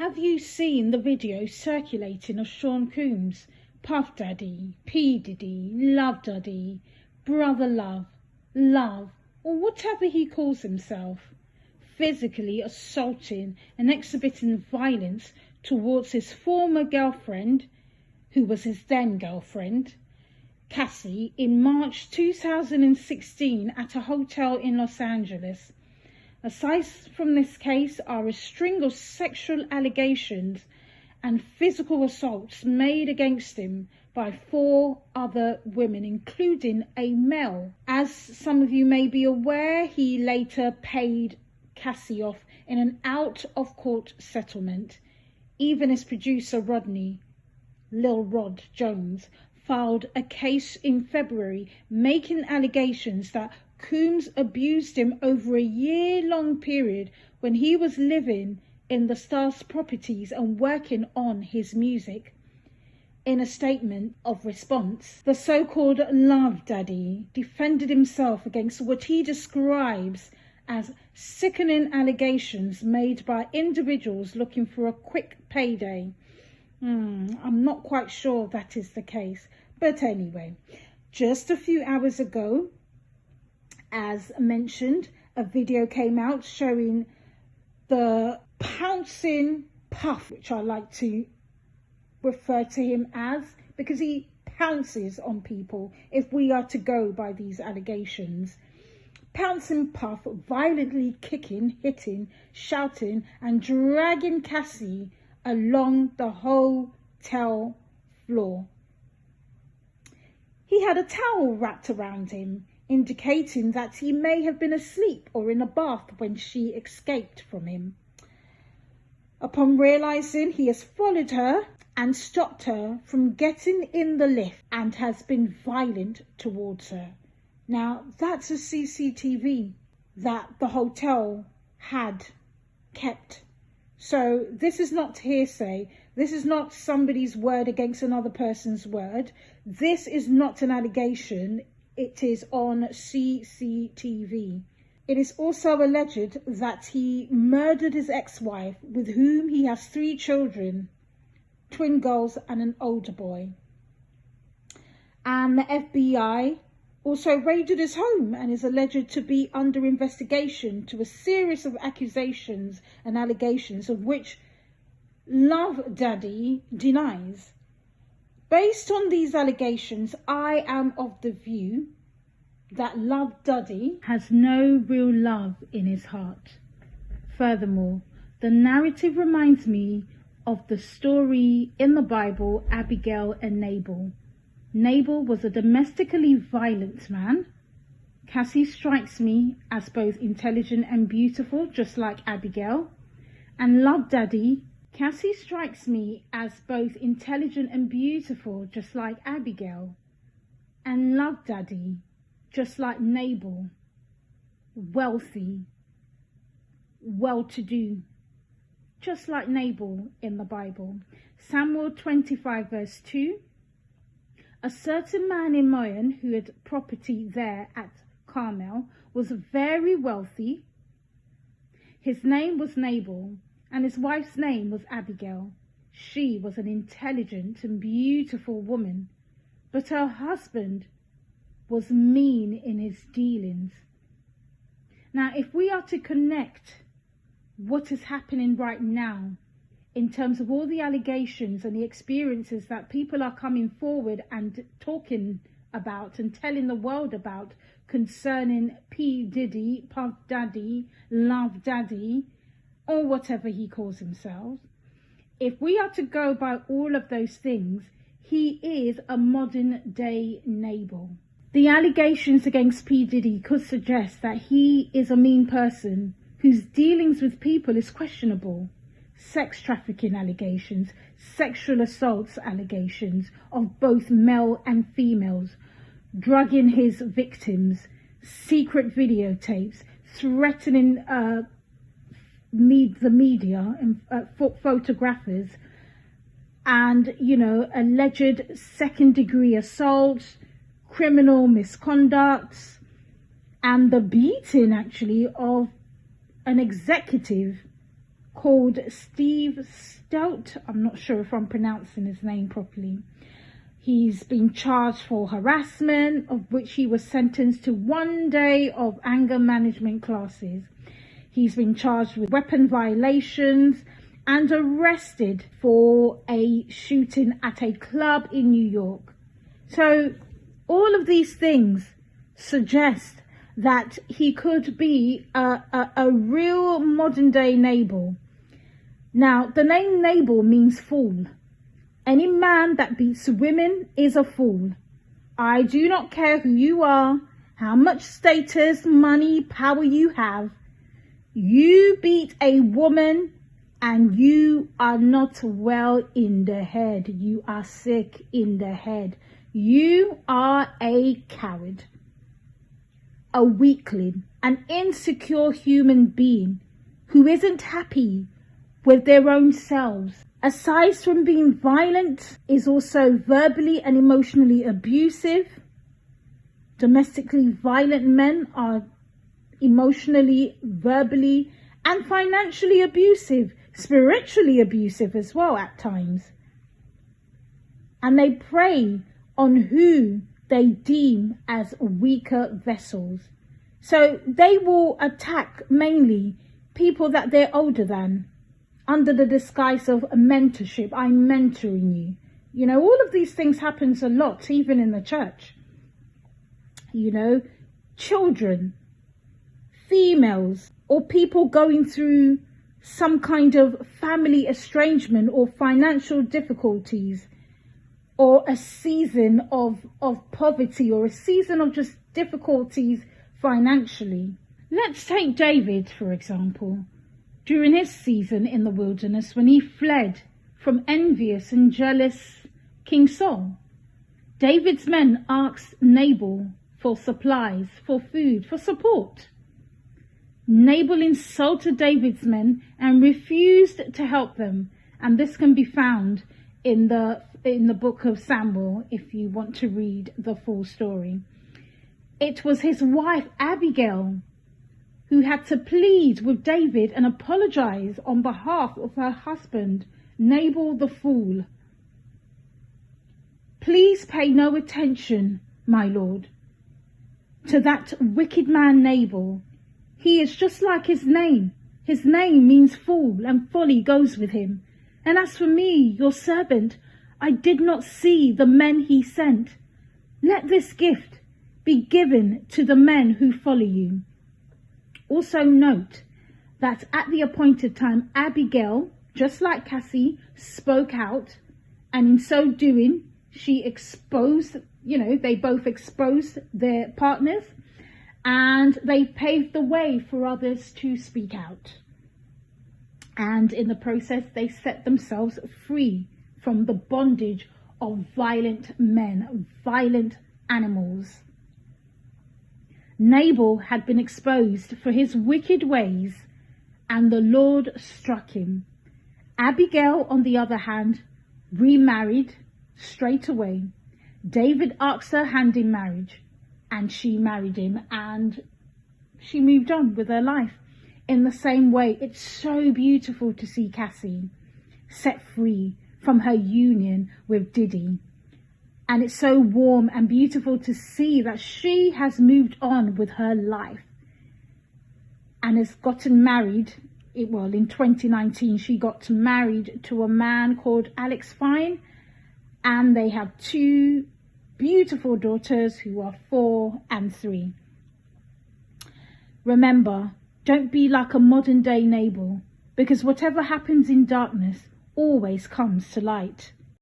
Have you seen the video circulating of Sean Combs, Puff Daddy, P Diddy, Love Daddy, Brother Love, or whatever he calls himself, physically assaulting and exhibiting violence towards his former girlfriend, who was his then girlfriend, Cassie, in March 2016 at a hotel in Los Angeles? Aside from this case are a string of sexual allegations and physical assaults made against him by 4 other women, including a male. As some of you may be aware, he later paid Cassie off in an out-of-court settlement. Even his producer Rodney, Lil Rod Jones, filed a case in February making allegations that Combs abused him over a year-long period when he was living in the star's properties and working on his music. In a statement of response, the so-called Love Daddy defended himself against what he describes as sickening allegations made by individuals looking for a quick payday. I'm not quite sure that is the case, but anyway, just a few hours ago, as mentioned, a video came out showing the pouncing Puff, which I like to refer to him as, because he pounces on people if we are to go by these allegations. Pouncing Puff violently kicking, hitting, shouting and dragging Cassie along the hotel floor. He had a towel wrapped around him, indicating that he may have been asleep or in a bath when she escaped from him. Upon realizing he has followed her and stopped her from getting in the lift and has been violent towards her. Now, that's a CCTV that the hotel had kept. So this is not hearsay. This is not somebody's word against another person's word. This is not an allegation. It is on CCTV. It is also alleged that he murdered his ex-wife, with whom he has 3 children, twin girls and an older boy. And the FBI also raided his home and is alleged to be under investigation to a series of accusations and allegations, of which Love Daddy denies. Based on these allegations, I am of the view that Love Daddy has no real love in his heart. Furthermore, the narrative reminds me of the story in the Bible, Abigail and Nabal. Nabal was a domestically violent man. Cassie strikes me as both intelligent and beautiful, just like Abigail. And Love Daddy, Cassie strikes me as both intelligent and beautiful, just like Abigail. And Love Daddy, just like Nabal, wealthy, well-to-do, just like Nabal in the Bible. Samuel 25 verse 2. A certain man in Maon, who had property there at Carmel, was very wealthy. His name was Nabal, and his wife's name was Abigail. She was an intelligent and beautiful woman, but her husband was mean in his dealings. Now, if we are to connect what is happening right now in terms of all the allegations and the experiences that people are coming forward and talking about and telling the world about concerning P Diddy, Puff Daddy, Love Daddy, or whatever he calls himself, if we are to go by all of those things, he is a modern day Nabal. The allegations against P Diddy could suggest that he is a mean person whose dealings with people is questionable. Sex trafficking allegations, sexual assaults allegations of both male and females, drugging his victims, secret videotapes, threatening the media and photographers, and, alleged second-degree assaults, criminal misconducts, and the beating, actually, of an executive called Steve Stout. I'm not sure if I'm pronouncing his name properly. He's been charged for harassment, of which he was sentenced to 1 day of anger management classes. He's been charged with weapon violations and arrested for a shooting at a club in New York. So all of these things suggest that he could be a real modern day Nabal. Now, the name Nabal means fool. Any man that beats women is a fool. I do not care who you are, how much status, money, power you have. You beat a woman and you are not well in the head. You are sick in the head. You are a coward, a weakling, an insecure human being who isn't happy with their own selves. Aside from being violent, is also verbally and emotionally abusive. Domestically violent men are emotionally, verbally, and financially abusive, spiritually abusive as well at times. And they prey on who they deem as weaker vessels. So they will attack mainly people that they're older than, under the disguise of a mentorship. I'm mentoring you. You know, all of these things happens a lot, even in the church. You know, children, females, or people going through some kind of family estrangement or financial difficulties, or a season of poverty, or a season of just difficulties financially. Let's take David, for example. During his season in the wilderness, when he fled from envious and jealous King Saul, David's men asked Nabal for supplies, for food, for support. Nabal insulted David's men and refused to help them, and this can be found in the book of Samuel if you want to read the full story. It was his wife Abigail who had to plead with David and apologize on behalf of her husband, Nabal the fool. Please pay no attention, my lord, to that wicked man Nabal. He is just like his name. His name means fool, and folly goes with him. And as for me, your servant, I did not see the men he sent. Let this gift be given to the men who follow you. Also note that at the appointed time, Abigail, just like Cassie, spoke out, and in so doing, she exposed, they both exposed their partners, and they paved the way for others to speak out. And in the process, they set themselves free from the bondage of violent men, violent animals. Nabal had been exposed for his wicked ways, and the Lord struck him. Abigail, on the other hand, remarried straight away. David asked her hand in marriage, and she married him, and she moved on with her life. In the same way, it's so beautiful to see Cassie set free from her union with Diddy. And it's so warm and beautiful to see that she has moved on with her life and has gotten married. In 2019, she got married to a man called Alex Fine, and they have 2 beautiful daughters who are 4 and 3. Remember, don't be like a modern day Nabal, because whatever happens in darkness always comes to light.